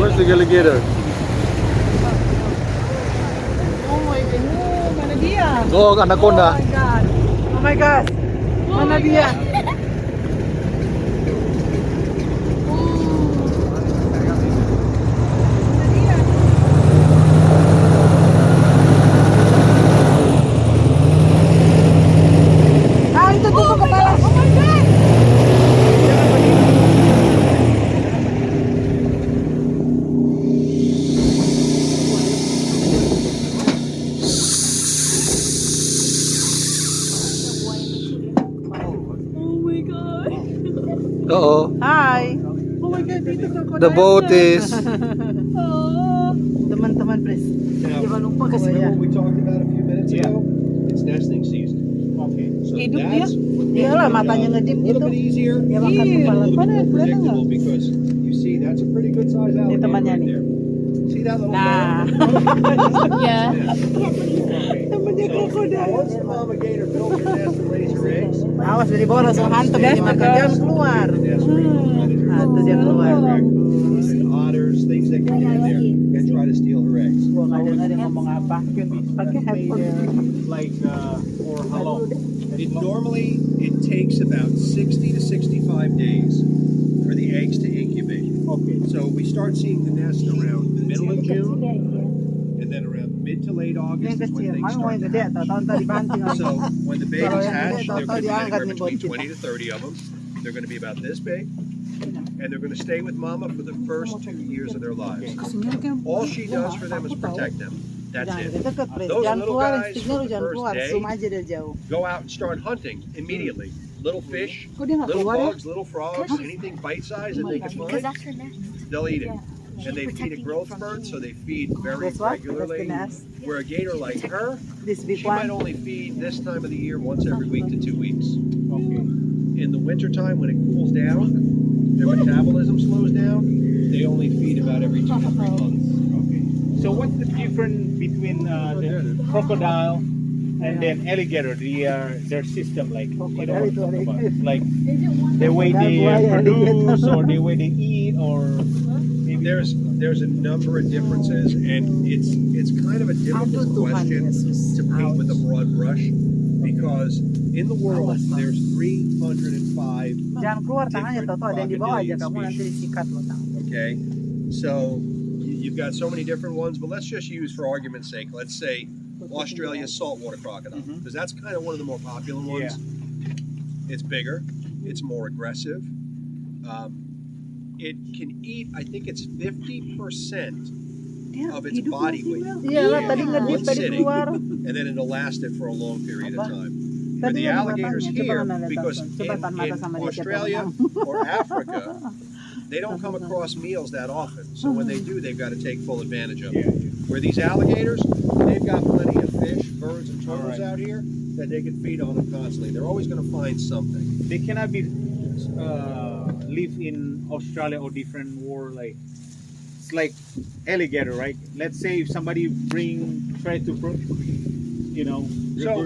Where's the alligator? Oh my God. Oh, mana dia? Oh, anaconda. Oh my God. Oh my God. Mana dia? Ah, itu tuh kepala. Oh my God. Oh my God. Oo. Hi. Oh my God, dito The boat is... Oh. Teman-teman, please. Now, Jangan lupa remember kasih what we talked about a few minutes ago? It's nesting season. Okay. So Hidup that's Iyalah, matanya ngedip a little gitu. bit easier, Dia a makan Iya. kepala. little bit Mana? more Kelihatan predictable nggak? because you see that's a pretty good size alligator temannya right nih. there. See that little Nah. Yeah. Temannya So krokodil. once the mama gator builds her nest and lays her eggs, Awas dari bawah langsung hantam dia makan. Jangan keluar. the nest predators, Nah, tuh dia keluar. and otters, things that can get in there and try to steal her eggs. Gua nggak dengar dia ngomong apa. Pakai headphone. Like for how long? Normally it takes about 60 to 65 days for the eggs to incubate. Okay. So we start seeing the nest around the middle of June, and then around mid to late Yang August is kecil. when things Mau start yang to gede. hatch. Tahu-tahu tadi banting lagi. So when the Kalau babies yang hatch, gede, there tahu-tahu could be diangkat anywhere nih between buat 20 to 30 of them. They're going to be about this big, and they're going to stay with mama for the first 2 years of their lives. All she does for them is protect them. That's Jangan it. deket-deket, please. Those Jangan little keluar, guys instingnya from lu the jangan first keluar. day Zoom aja dari jauh. go out and start hunting immediately. Little fish, Kok dia nggak little keluar ya? bugs, little frogs, anything bite-sized that they can Because find, that's her nest. they'll eat it. Yeah. And they feed a growth spurt, so they feed very That's what? That's the regularly. nest. Where a gator like her, This big she might one. only feed this time of the year once every week to 2 weeks. Okay. In the wintertime, when it cools down, their metabolism slows down, they only feed about every 2 to 3 months. Okay. So what's the difference between the crocodile and then alligator? Their system, like you know, Crocodile itu what I'm talking alligator. about? Like the way they Buaya, produce, alligator. or the way they eat, or maybe There's a number of differences, and it's kind of a difficult Aduh Tuhan question Yesus. to paint with a Ouch. broad brush because in the world there's 305. Jangan keluar tangannya, different tahu ada yang di bawah aja. crocodilian Kamu nanti species. disikat loh tangan. Okay, so you've got so many different ones, but let's just use for argument's sake, let's say Australia's saltwater crocodile, because that's kind of one of the more popular ones. It's bigger, it's more aggressive. It can eat, I think it's 50% Dia of its hidup body masih, weight. Mel. Iyalah, tadi in ngedip, one tadi sitting, keluar. and then it'll last it for a long period of Apa? time. For Tadi the ada alligators matanya. Coba here, mana lihat because langsung. Coba tan mata sama in dia siapa Australia menang. or Africa, they don't come across meals that often. So when they do, they've got to take full advantage of it. Where these alligators, they've got plenty of fish, birds, and turtles out here that they can feed on them constantly. They're always going to find something. they cannot be live in Australia or different world, like it's like alligator, right? Let's say if somebody try to revert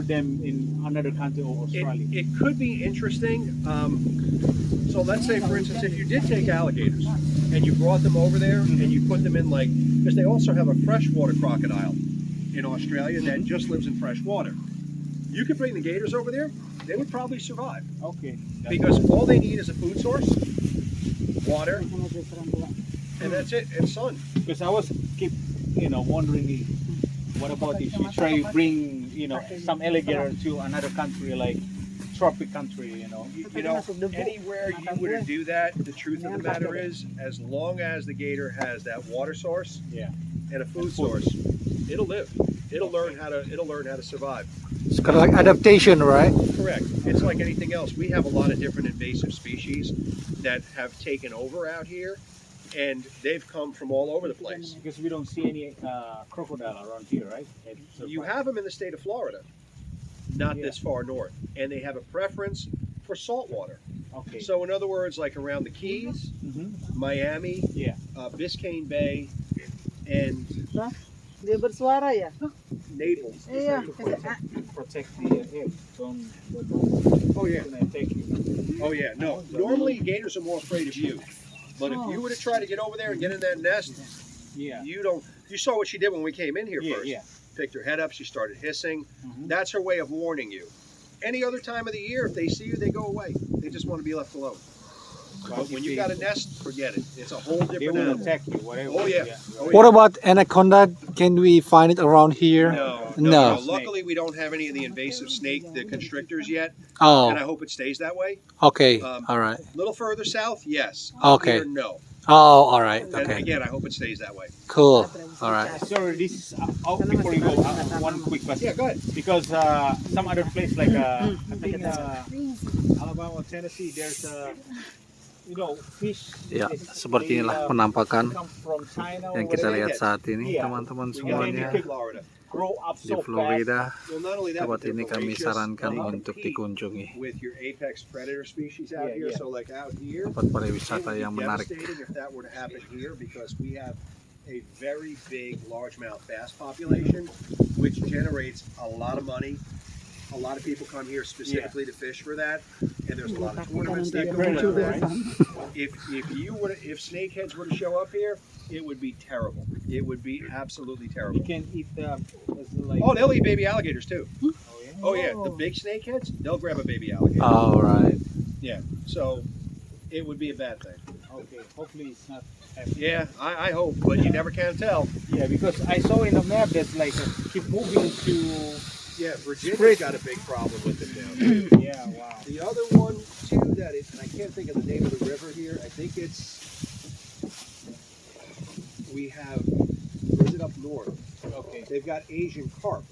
them in another country or Australia. It could be interesting. So let's say, for instance, if you did take alligators and you brought them over there and you put them in because they also have a freshwater crocodile in Australia that just lives in fresh water. You could bring the gators over there, they would probably survive. Okay. Because all they need is a food source, water, and that's it, and sun. Because I was keep wondering, what about if you try to bring some alligator to another country, like tropic country, You know, anywhere you were to do that, the truth of the matter is, as long as the gator has that water source and a food source, it'll live. It'll learn how to survive. It's kind of like adaptation, right? Correct. It's like anything else. We have a lot of different invasive species that have taken over out here, and they've come from all over the place. Because we don't see any crocodile around here, right? You have them in the state of Florida, not this far north, and they have a preference for salt water. Okay. So in other words, like around the Keys, Miami, Biscayne Bay, and Dia bersuara ya? Naples. Iya. Protect the egg. Oh yeah. Thank you. Oh yeah. No. Normally gators are more afraid of you But if you were to try to get over there and get in that nest, Yeah. you don't. You saw what she did when we came in here Yeah, first. yeah. Picked her head up. She started hissing. Mhm. That's her way of warning you. Any other time of the year, if they see you, they go away. They just want to be left alone. But when you got a nest, forget it. It's a whole They different will animal. attack you, whatever. Oh, yeah. Oh, What about anaconda? Can we find it around here? No, No. no, no. Luckily, we don't have any of the invasive snake, the constrictors yet, and I Oh, hope it stays that way. okay. Um, All right. A little further south, yes. Up Okay. here, no. Oh, all right. And Okay. again, I hope it stays that way. Cool. All right. Sorry, this is before you go. One quick question. Yeah, go ahead. Because some other place like I think in Alabama, Tennessee, there's fish. Ya, is- seperti they, inilah penampakan come from China or yang kita whatever. lihat saat ini, Iya. teman-teman We semuanya. can Florida. Grow up Di so Florida. Well, not only that, Tempat but they're ini kami voracious. sarankan They untuk compete dikunjungi. with your apex predator species out Yeah, here. yeah. So, like out here, Tempat it pariwisata would yang be menarik. devastating if that were to happen here because we have a very big largemouth bass population, which generates a lot of money. A lot of people come here specifically to fish for that, and there's a lot of tournaments that go Predator, around that. right? If snakeheads were to show up here, it would be terrible. It would be absolutely You terrible. can eat like. Oh, they'll eat baby alligators too. Oh, yeah? Oh yeah, the big snakeheads, they'll grab a baby alligator. All right. Yeah, so it would be a bad thing. Okay, hopefully it's not happening. Yeah, I hope, but you never can tell. Yeah, because I saw in the map that like keep moving to. Yeah, Virginia's got a big problem with it now. Too. Yeah, wow. The other one too that is, and I can't think of the name of the river here. I think it's we have. Or is it up north? Okay. They've got Asian carp.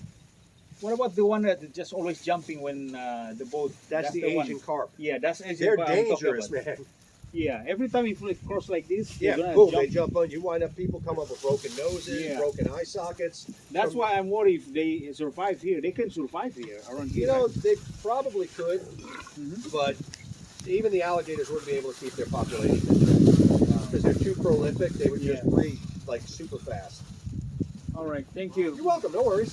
What about the one that is just always jumping when the boat? That's the one. Asian carp. Yeah, that's Asian They're carp I'm talking dangerous, about. man. Yeah, every time you cross like this, Yeah, they're gonna boom, jump. they jump on you. Wind up, people come up with broken noses, Yeah. broken eye sockets. That's From- why I'm worried if they survive here. They can survive here around You here. know, they probably could, Mhm. but even the alligators wouldn't be able to keep their population because they're too prolific. They would just Yeah. breed like super fast. All right, thank you. You're welcome. No worries.